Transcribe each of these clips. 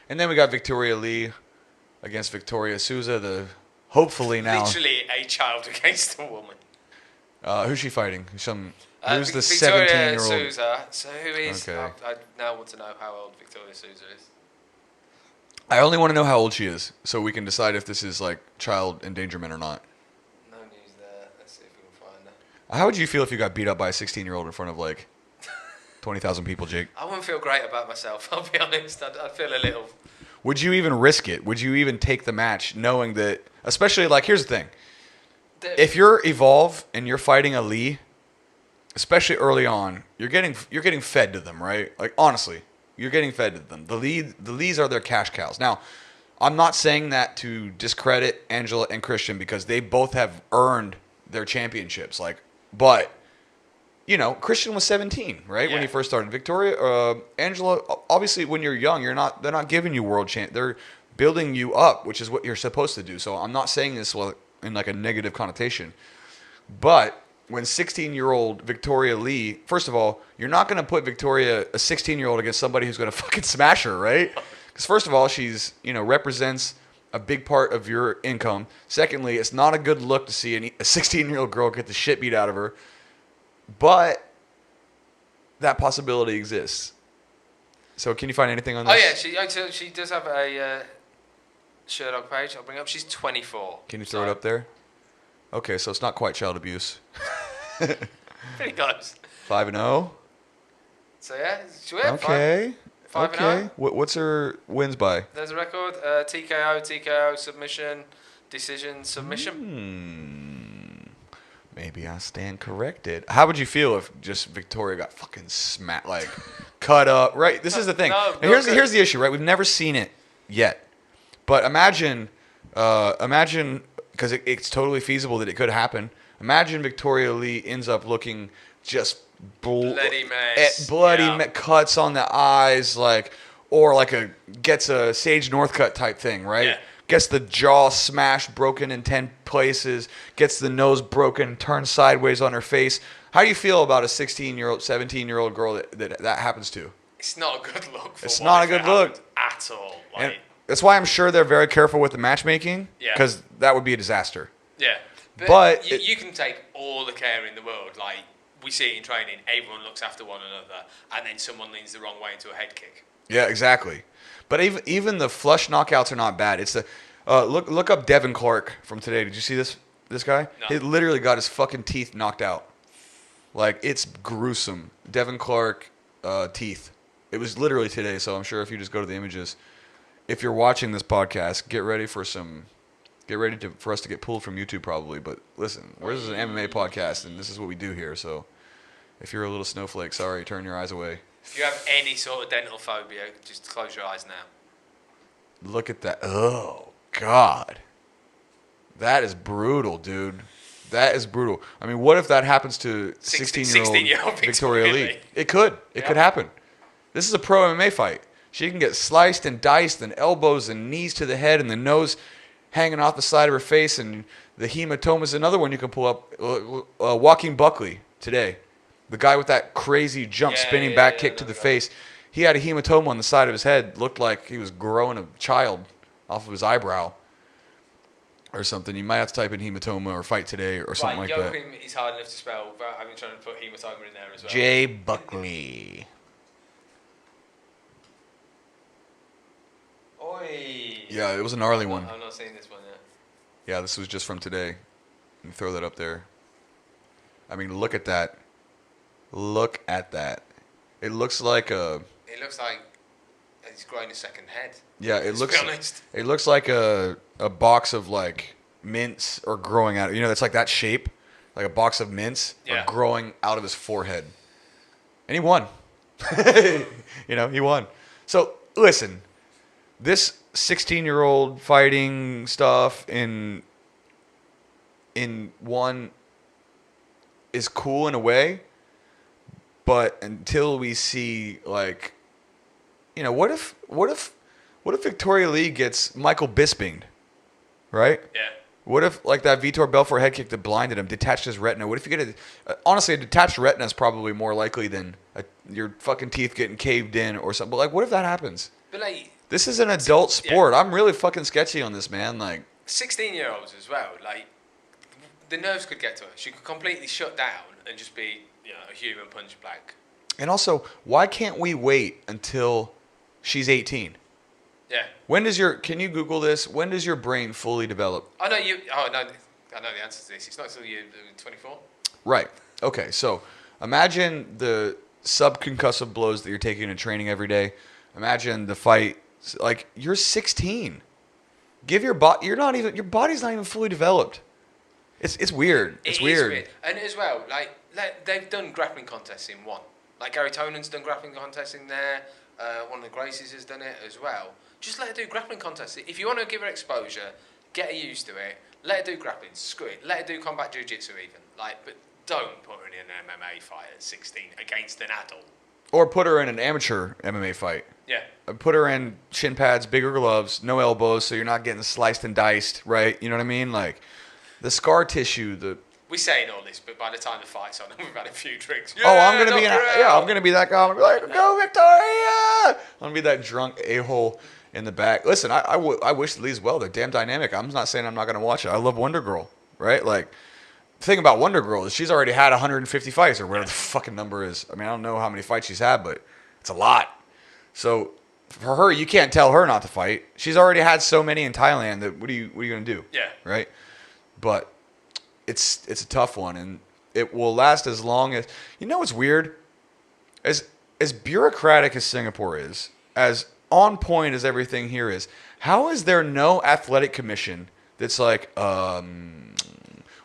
And then we got Victoria Lee against Victoria Souza, hopefully now... Literally a child against a woman. Who's she fighting? Who's the Victoria 17-year-old? Souza. So who is... Okay. I now want to know how old Victoria Souza is. I only want to know how old she is, so we can decide if this is like child endangerment or not. No news there. Let's see if we can find her. How would you feel if you got beat up by a 16-year-old in front of like 20,000 people, Jake? I wouldn't feel great about myself, I'll be honest. I'd feel a little... Would you even risk it? Would you even take the match knowing that, especially like, here's the thing. If you're Evolve and you're fighting a Lee, especially early on, you're getting fed to them, right? Like, honestly, you're getting fed to them. The Lees are their cash cows. Now, I'm not saying that to discredit Angela and Christian because they both have earned their championships. Like, but you know, Christian was 17, right, when he first started. Victoria, Angela, obviously, when you're young, they're not giving you world champ. They're building you up, which is what you're supposed to do. So I'm not saying this in like a negative connotation, but when 16-year-old Victoria Lee, first of all, you're not going to put Victoria, a 16-year-old, against somebody who's going to fucking smash her, right? Because first of all, she's, represents a big part of your income. Secondly, it's not a good look to see a 16-year-old girl get the shit beat out of her. But that possibility exists. So can you find anything on this? Oh yeah, she does have a Sherlock page. I'll bring up. She's 24. Can you throw it up there? Okay, so it's not quite child abuse. Pretty close. 5-0. So yeah, okay. 5-0. What's her wins by? There's a record: TKO, submission, decision, submission. Maybe I stand corrected. How would you feel if just Victoria got fucking smacked, like cut up? Right. This is the thing. Here's the issue. Right. We've never seen it yet, but imagine, because it's totally feasible that it could happen. Imagine Victoria Lee ends up looking just bloody cuts on the eyes, or gets a Sage Northcutt type thing, right? Yeah. Gets the jaw smashed, broken in 10 places, gets the nose broken, turned sideways on her face. How do you feel about a 16-year-old, 17-year-old girl that happens to? It's not a good look. It's not a good look at all. And that's why I'm sure they're very careful with the matchmaking, because that would be a disaster. Yeah. But you can take all the care in the world. Like, we see it in training. Everyone looks after one another, and then someone leans the wrong way into a head kick. Yeah, exactly. But even the flush knockouts are not bad. It's the look up Devin Clark from today. Did you see this guy? No. He literally got his fucking teeth knocked out. Like, it's gruesome. Devin Clark teeth. It was literally today, so I'm sure if you just go to the images, if you're watching this podcast, get ready for us to get pulled from YouTube probably. But listen, this is an MMA podcast, and this is what we do here. So if you're a little snowflake, sorry, turn your eyes away. If you have any sort of dental phobia, just close your eyes now. Look at that. Oh, God. That is brutal, dude. That is brutal. I mean, what if that happens to 16-year-old Victoria Lee? It could. It could happen. This is a pro MMA fight. She can get sliced and diced, and elbows and knees to the head, and the nose hanging off the side of her face, and the hematoma is another one you can pull up. Joaquin Buckley today. The guy with that crazy spinning back kick to the face. He had a hematoma on the side of his head. Looked like he was growing a child off of his eyebrow or something. You might have to type in hematoma or fight today or something like that. Joachim is hard enough to spell without having trying to put hematoma in there as well. J. Buckley. Oi. Yeah, it was a gnarly one. I'm not seeing this one yet. Yeah, this was just from today. Let me throw that up there. I mean, look at that. Look at that. It looks like he's growing a second head. Yeah, it looks like a box of like mints or growing out. That's like that shape, like a box of mints are growing out of his forehead. And he won. He won. So listen, this 16-year-old fighting stuff in one is cool in a way. But until we see, what if Victoria Lee gets Michael Bispinged, right? Yeah. What if, that Vitor Belfort head kick that blinded him, detached his retina? What if you get honestly, a detached retina is probably more likely than your fucking teeth getting caved in or something. But, what if that happens? But, This is an adult sport. Yeah. I'm really fucking sketchy on this, man. Like 16-year-olds as well. Like the nerves could get to her. She could completely shut down and just be, a human punch blank. And also, why can't we wait until she's 18? Yeah. Can you Google this? When does your brain fully develop? I know the answer to this. It's not until you're 24. Right. Okay. So imagine the subconcussive blows that you're taking in training every day. Imagine the fight. Like you're 16. Give your body. Your body's not even fully developed. It's weird. It's weird. And as well, like they've done grappling contests in one. Like Gary Tonan's done grappling contests in there. One of the Gracies has done it as well. Just let her do grappling contests. If you want to give her exposure, get her used to it. Let her do grappling. Screw it. Let her do combat jiu-jitsu even. But don't put her in an MMA fight at 16 against an adult. Or put her in an amateur MMA fight. Yeah. Put her in shin pads, bigger gloves, no elbows, so you're not getting sliced and diced, right? You know what I mean? Like the scar tissue, We're saying all this, but by the time the fight's on, we've had a few drinks. Yeah, I'm gonna be that guy. I'm gonna be like, go Victoria! I'm gonna be that drunk a-hole in the back. Listen, I wish the league's well. They're damn dynamic. I'm not saying I'm not gonna watch it. I love Wonder Girl, right? Like, the thing about Wonder Girl is she's already had 150 fights or whatever the fucking number is. I mean, I don't know how many fights she's had, but it's a lot. So for her, you can't tell her not to fight. She's already had so many in Thailand that what are you gonna do? Yeah. Right. But it's a tough one, and it will last as long as what's weird? As bureaucratic as Singapore is, as on point as everything here is, how is there no athletic commission that's like,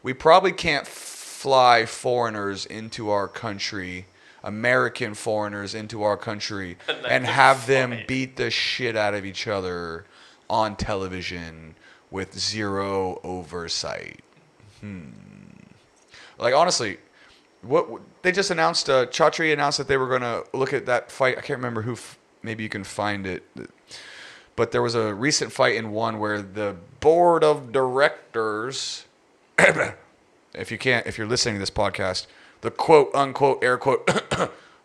we probably can't fly foreigners into our country, American foreigners into our country, and have them beat the shit out of each other on television with zero oversight. Like, honestly, what they just announced, Chatri announced that they were going to look at that fight. I can't remember who, maybe you can find it. But there was a recent fight in one where the board of directors, if you're listening to this podcast, the quote unquote, air quote,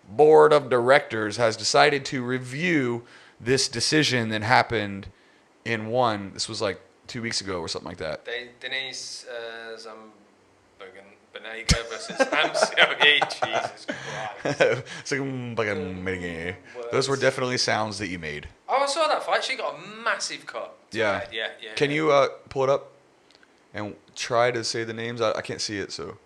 board of directors has decided to review this decision that happened in one. This was like 2 weeks ago or something like that. Denise Benega versus Amsioe. Jesus Christ. It's like, those were definitely sounds that you made. Oh, I saw that fight. She got a massive cut. Yeah. Yeah. Can you pull it up and try to say the names? I can't see it, so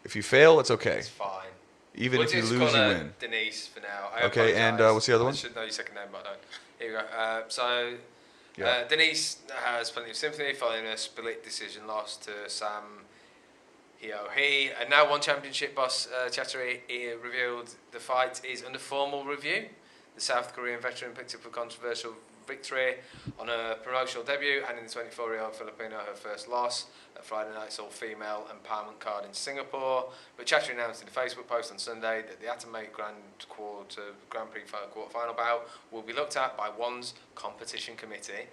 if you fail, it's okay. It's fine. Even if you lose, you win. Denise for now. Okay, and what's the other one? I should know your second name, but I don't. Here we go. Denise has plenty of sympathy following a split decision loss to Sam Heo-hee. And now one championship boss, Chatri, revealed the fight is under formal review. The South Korean veteran picked up a controversial victory on her promotional debut, and in the 24-year-old Filipino, her first loss at Friday night's all-female empowerment card in Singapore. But Chatri announced in a Facebook post on Sunday that the Atomate Grand Prix quarter-final bout will be looked at by ONE's competition committee.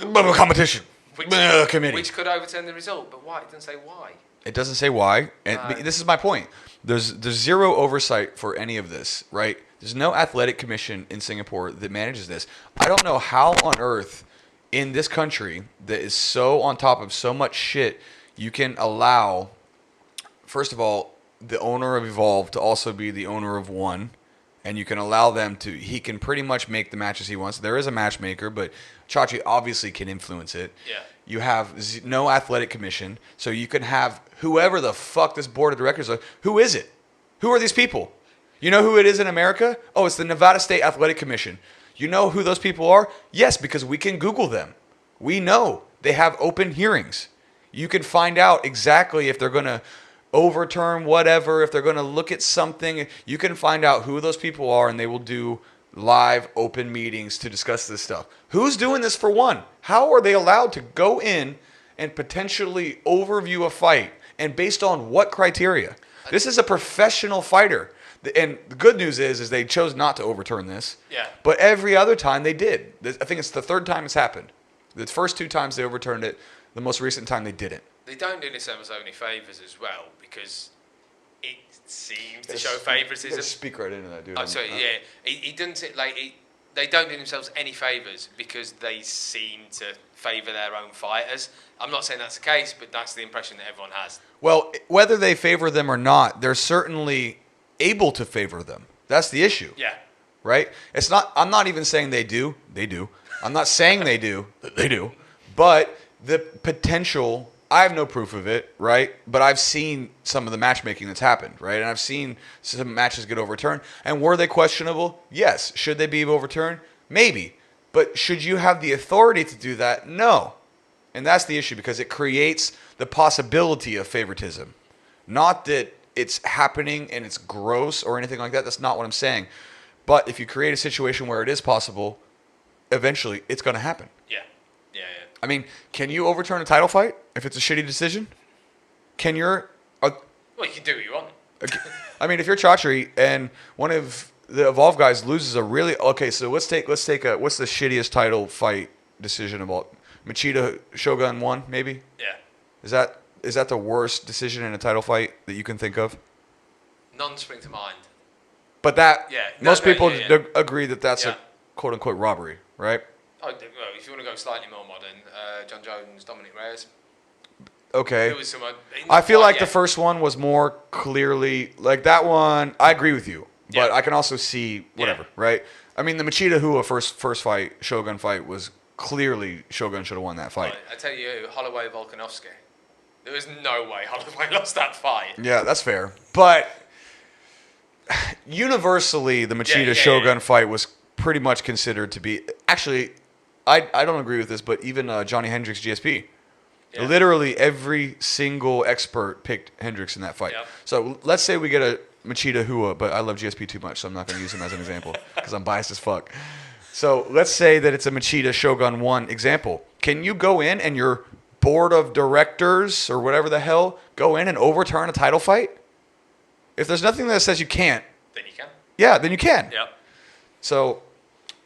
Competition. Committee. Which could overturn the result, but why? It doesn't say why. It doesn't say why, and this is my point. There's zero oversight for any of this, right? There's no athletic commission in Singapore that manages this. I don't know how on earth in this country that is so on top of so much shit you can allow, first of all, the owner of Evolve to also be the owner of One, and you can allow them to, he can pretty much make the matches he wants. There is a matchmaker, but Chachi obviously can influence it. Yeah. You have no athletic commission, so you can have whoever the fuck this board of directors are. Who is it? Who are these people? You know who it is in America? Oh, it's the Nevada State Athletic Commission. You know who those people are? Yes, because we can Google them. We know they have open hearings. You can find out exactly if they're going to overturn whatever, if they're going to look at something. You can find out who those people are, and they will do live open meetings to discuss this stuff. Who's doing this for one? How are they allowed to go in and potentially overview a fight, and based on what criteria? This is a professional fighter. And the good news is they chose not to overturn this. Yeah. But every other time they did. I think it's the third time it's happened. The first two times they overturned it. The most recent time they didn't. They don't do themselves any favours as well, because it seems to show favouritism. Speak right into that, dude. I'm sorry, yeah. He doesn't, like, they don't do themselves any favours because they seem to favour their own fighters. I'm not saying that's the case, but that's the impression that everyone has. Well, whether they favor them or not, they're certainly able to favor them. That's the issue. Yeah. Right? It's not. I'm not even saying they do. They do. I'm not saying they do. They do. But the potential, I have no proof of it, right? But I've seen some of the matchmaking that's happened, right? And I've seen some matches get overturned. And were they questionable? Yes. Should they be overturned? Maybe. But should you have the authority to do that? No. And that's the issue, because it creates the possibility of favoritism. Not that it's happening and it's gross or anything like that. That's not what I'm saying. But if you create a situation where it is possible, eventually it's going to happen. Yeah. I mean, can you overturn a title fight if it's a shitty decision? Can your... well, you can do what you want. I mean, if you're Chaudhry and one of the Evolve guys loses a really... Okay, so let's take what's the shittiest title fight decision about? Machida Shogun 1, maybe? Yeah. Is that the worst decision in a title fight that you can think of? None spring to mind. But most people agree that that's a a quote-unquote robbery, right? Oh, well, if you want to go slightly more modern, John Jones, Dominic Reyes. Okay. It was someone, I feel like the first one was more clearly... Like, that one, I agree with you. But I can also see whatever, right? I mean, the Machida Hua first fight, Shogun fight, was clearly Shogun should have won that fight. I tell you, Holloway Volkanovski. There was no way Holloway lost that fight. Yeah, that's fair. But universally, the Machida Shogun fight was pretty much considered to be... Actually, I don't agree with this, but even Johnny Hendricks GSP. Yeah. Literally every single expert picked Hendricks in that fight. Yep. So let's say we get a Machida Hua, but I love GSP too much, so I'm not going to use him as an example because I'm biased as fuck. So let's say that it's a Machida Shogun 1 example. Can you go in and your board of directors or whatever the hell go in and overturn a title fight? If there's nothing that says you can't. Then you can. Yeah, then you can. Yep. So,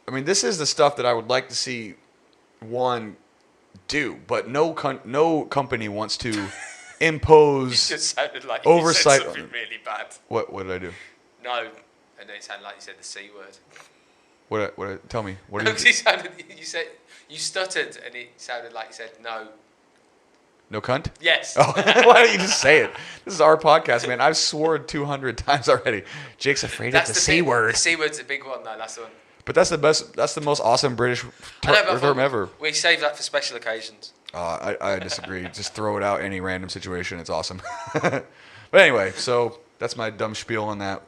I mean, this is the stuff that I would like to see one do, but no company wants to impose You just sounded like oversight. You said something really bad. What did I do? No, and then it sounded like you said the C word. Tell me. What No, because you stuttered, and it sounded like you said no. No cunt? Yes. Oh, why don't you just say it? This is our podcast, man. I've sworn 200 times already. Jake's afraid of the C word. The C word's a big one, though. That's the one. But that's the best. That's the most awesome British term ever. We save that for special occasions. I disagree. Just throw it out any random situation. It's awesome. But anyway, so that's my dumb spiel on that.